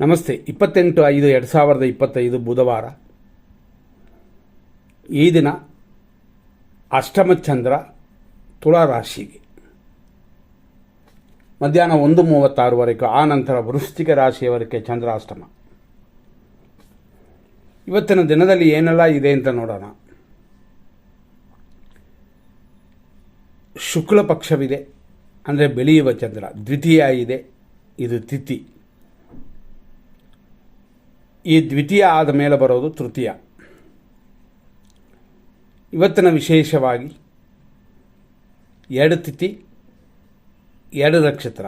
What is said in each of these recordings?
ನಮಸ್ತೆ. 28/5/2025 ಬುಧವಾರ. ಈ ದಿನ ಅಷ್ಟಮ ಚಂದ್ರ ತುಳಾ ರಾಶಿಗೆ ಮಧ್ಯಾಹ್ನ 1:36 ಆ ನಂತರ ವೃಶ್ಚಿಕ ರಾಶಿಯವರೆಗೆ ಚಂದ್ರಾಷ್ಟಮ. ಇವತ್ತಿನ ದಿನದಲ್ಲಿ ಏನೆಲ್ಲ ಇದೆ ಅಂತ ನೋಡೋಣ. ಶುಕ್ಲ ಪಕ್ಷವಿದೆ, ಅಂದರೆ ಬೆಳೆಯುವ ಚಂದ್ರ. ದ್ವಿತೀಯ ಇದೆ, ಇದು ತಿಥಿ. ಈ ದ್ವಿತೀಯ ಆದ ಮೇಲೆ ಬರೋದು ತೃತೀಯ. ಇವತ್ತಿನ ವಿಶೇಷವಾಗಿ 2 ತಿಥಿ 2 ನಕ್ಷತ್ರ.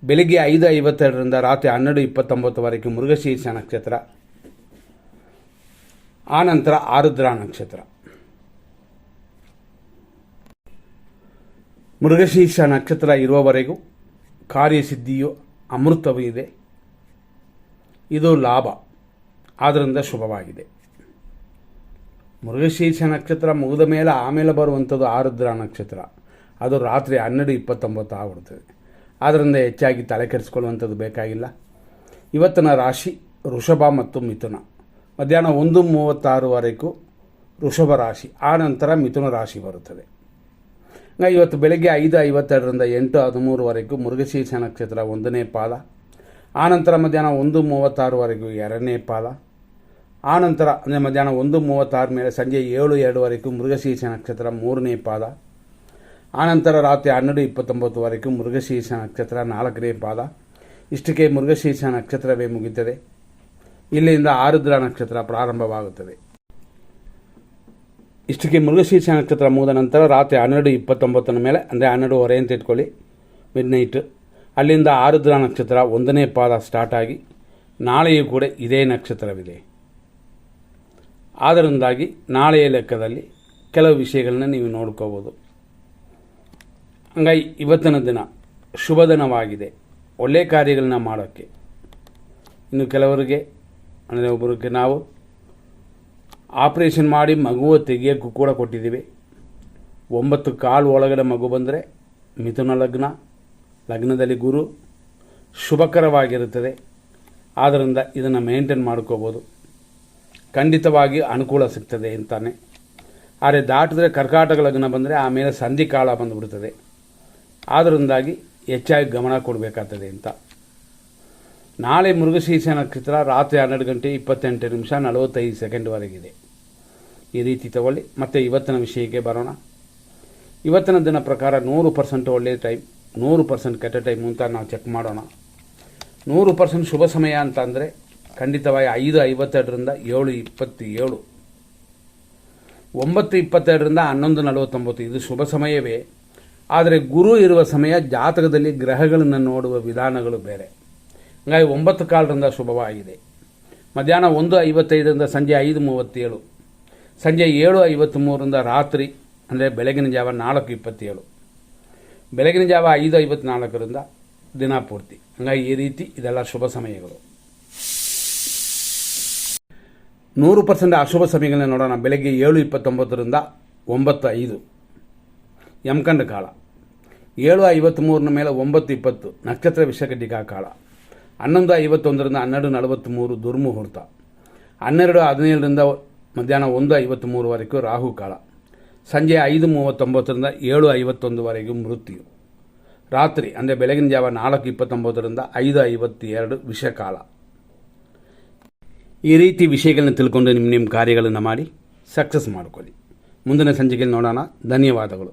ಬೆಳಿಗ್ಗೆ 5:52 ರಾತ್ರಿ 12:29 ಮೃಗಶೀರ್ಷ ನಕ್ಷತ್ರ, ಆನಂತರ ಆರುದ್ರಾ ನಕ್ಷತ್ರ. ಮೃಗಶೀರ್ಷ ನಕ್ಷತ್ರ ಇರುವವರೆಗೂ ಕಾರ್ಯಸಿದ್ಧಿಯು ಅಮೃತವೂ ಇದೆ. ಇದು ಲಾಭ, ಆದ್ದರಿಂದ ಶುಭವಾಗಿದೆ. ಮೃಗಶೀರ್ಷ ನಕ್ಷತ್ರ ಮುಗಿದ ಮೇಲೆ ಆಮೇಲೆ ಬರುವಂಥದ್ದು ಆರುದ್ರಾ ನಕ್ಷತ್ರ. ಅದು ರಾತ್ರಿ 12:29 ಆಗ್ಬಿಡ್ತದೆ. ಆದ್ದರಿಂದ ಹೆಚ್ಚಾಗಿ ತಲೆ ಕೆಡಿಸ್ಕೊಳ್ಳುವಂಥದ್ದು ಬೇಕಾಗಿಲ್ಲ. ಇವತ್ತಿನ ರಾಶಿ ವೃಷಭ ಮತ್ತು ಮಿಥುನ. ಮಧ್ಯಾಹ್ನ 1:36 ವೃಷಭ ರಾಶಿ, ಆ ನಂತರ ಮಿಥುನ ರಾಶಿ ಬರುತ್ತದೆ. ಇವತ್ತು ಬೆಳಗ್ಗೆ 5:52 8:13 ಮೃಗಶೀರ್ಷ ನಕ್ಷತ್ರ 1ನೇ ಪಾದ, ಆನಂತರ ಮಧ್ಯಾಹ್ನ 1:36 2ನೇ ಪಾದ, ಆನಂತರ ಅಂದರೆ ಮಧ್ಯಾಹ್ನ 1:36 ಮೇಲೆ ಸಂಜೆ 7:02 ಮೃಗಶೀರ್ಷ ನಕ್ಷತ್ರ 3ನೇ ಪಾದ, ಆನಂತರ ರಾತ್ರಿ 12:29 ಮೃಗಶೀರ್ಷ ನಕ್ಷತ್ರ 4ನೇ ಪಾದ. ಇಷ್ಟಕ್ಕೆ ಮೃಗಶೀರ್ಷ ನಕ್ಷತ್ರವೇ ಮುಗಿಯುತ್ತದೆ. ಇಲ್ಲಿಂದ ಆರುದ್ರಾ ನಕ್ಷತ್ರ ಪ್ರಾರಂಭವಾಗುತ್ತದೆ. ಇಷ್ಟಕ್ಕೆ ಮೃಗಶೀರ್ಷ ನಕ್ಷತ್ರ ಮುಗಿದ ನಂತರ ರಾತ್ರಿ 12:29 ಮೇಲೆ, ಅಂದರೆ 12:30 ಅಂತ ಇಟ್ಕೊಳ್ಳಿ, ಮಿಡ್ನೈಟ್. ಅಲ್ಲಿಂದ ಆರುದ್ರಾ ನಕ್ಷತ್ರ 1ನೇ ಪಾದ ಸ್ಟಾರ್ಟ್ ಆಗಿ ನಾಳೆಯೂ ಕೂಡ ಇದೇ ನಕ್ಷತ್ರವಿದೆ. ಆದ್ದರಿಂದಾಗಿ ನಾಳೆಯ ಲೆಕ್ಕದಲ್ಲಿ ಕೆಲವು ವಿಷಯಗಳನ್ನ ನೀವು ನೋಡ್ಕೋಬೋದು. ಹಂಗಾಗಿ ಇವತ್ತಿನ ದಿನ ಶುಭ ದಿನವಾಗಿದೆ, ಒಳ್ಳೆಯ ಕಾರ್ಯಗಳನ್ನ ಮಾಡೋಕ್ಕೆ. ಇನ್ನು ಕೆಲವರಿಗೆ, ಅಂದರೆ ಒಬ್ಬರಿಗೆ ನಾವು ಆಪ್ರೇಷನ್ ಮಾಡಿ ಮಗುವ ತೆಗೆಯೋಕ್ಕೂ ಕೂಡ ಕೊಟ್ಟಿದ್ದೀವಿ. 9:15 ಒಳಗಡೆ ಮಗು ಬಂದರೆ ಮಿಥುನ ಲಗ್ನ, ಲಗ್ನದಲ್ಲಿ ಗುರು ಶುಭಕರವಾಗಿರುತ್ತದೆ. ಆದ್ದರಿಂದ ಇದನ್ನು ಮೇಂಟೈನ್ ಮಾಡ್ಕೋಬೋದು, ಖಂಡಿತವಾಗಿ ಅನುಕೂಲ ಸಿಗ್ತದೆ ಅಂತಾನೆ. ಆದರೆ ದಾಟಿದ್ರೆ ಕರ್ಕಾಟಕ ಲಗ್ನ ಬಂದರೆ ಆಮೇಲೆ ಸಂಧಿ ಕಾಲ ಬಂದುಬಿಡ್ತದೆ. ಆದ್ದರಿಂದಾಗಿ ಹೆಚ್ಚಾಗಿ ಗಮನ ಕೊಡಬೇಕಾಗ್ತದೆ ಅಂತ. ನಾಳೆ ಮೃಗಶೀರ್ಷ ನಕ್ಷತ್ರ ರಾತ್ರಿ 12:28 ಈ ರೀತಿ ತಗೊಳ್ಳಿ. ಮತ್ತು ಇವತ್ತಿನ ವಿಷಯಕ್ಕೆ ಬರೋಣ. ಇವತ್ತಿನ ದಿನ ಪ್ರಕಾರ 100% ಒಳ್ಳೆಯ ಟೈಮ್, 100% ಕೆಟ್ಟ ಟೈಮು ಅಂತ ನಾವು ಚೆಕ್ ಮಾಡೋಣ. 100% ಶುಭ ಸಮಯ ಅಂತ ಅಂದರೆ ಖಂಡಿತವಾಗಿ 5:52 7:27, 9:22 11:49 ಇದು ಶುಭ ಸಮಯವೇ. ಆದರೆ ಗುರು ಇರುವ ಸಮಯ ಜಾತಕದಲ್ಲಿ ಗ್ರಹಗಳನ್ನು ನೋಡುವ ವಿಧಾನಗಳು ಬೇರೆ. ಹಾಗಾಗಿ 9:15 ಶುಭವಾಗಿದೆ. ಮಧ್ಯಾಹ್ನ 1:55 ಸಂಜೆ 5:37, ಸಂಜೆ 7:53 ರಾತ್ರಿ, ಅಂದರೆ ಬೆಳಗಿನ ಜಾವ 4:27, ಬೆಳಗಿನ ಜಾವ 5:54 ದಿನ ಪೂರ್ತಿ. ಹಾಗಾಗಿ ಈ ರೀತಿ ಇದೆಲ್ಲ ಶುಭ ಸಮಯಗಳು. 100% ಅಶುಭ ಸಮಯಗಳನ್ನ ನೋಡೋಣ. ಬೆಳಗ್ಗೆ 7:29 9:05 ಯಮಕಂಡ ಕಾಲ, 7:53 ಮೇಲೆ 9:20 ನಕ್ಷತ್ರ ವಿಷಕಟಿಕಾ ಕಾಲ, 11:51 12:43 ದುರ್ಮುಹೂರ್ತ, 12:17 ಮಧ್ಯಾಹ್ನ 1:53 ರಾಹು ಕಾಲ, ಸಂಜೆ 5:39 7:51 ಮೃತ್ಯು, ರಾತ್ರಿ ಅಂದರೆ ಬೆಳಗಿನ ಜಾವ 4:29 5:52 ವಿಷಕಾಲ. ಈ ರೀತಿ ವಿಷಯಗಳನ್ನ ತಿಳ್ಕೊಂಡು ನಿಮ್ಮ ಕಾರ್ಯಗಳನ್ನು ಮಾಡಿ ಸಕ್ಸಸ್ ಮಾಡ್ಕೊಳ್ಳಿ. ಮುಂದಿನ ಸಂಚಿಕೆಯಲ್ಲಿ ನೋಡೋಣ. ಧನ್ಯವಾದಗಳು.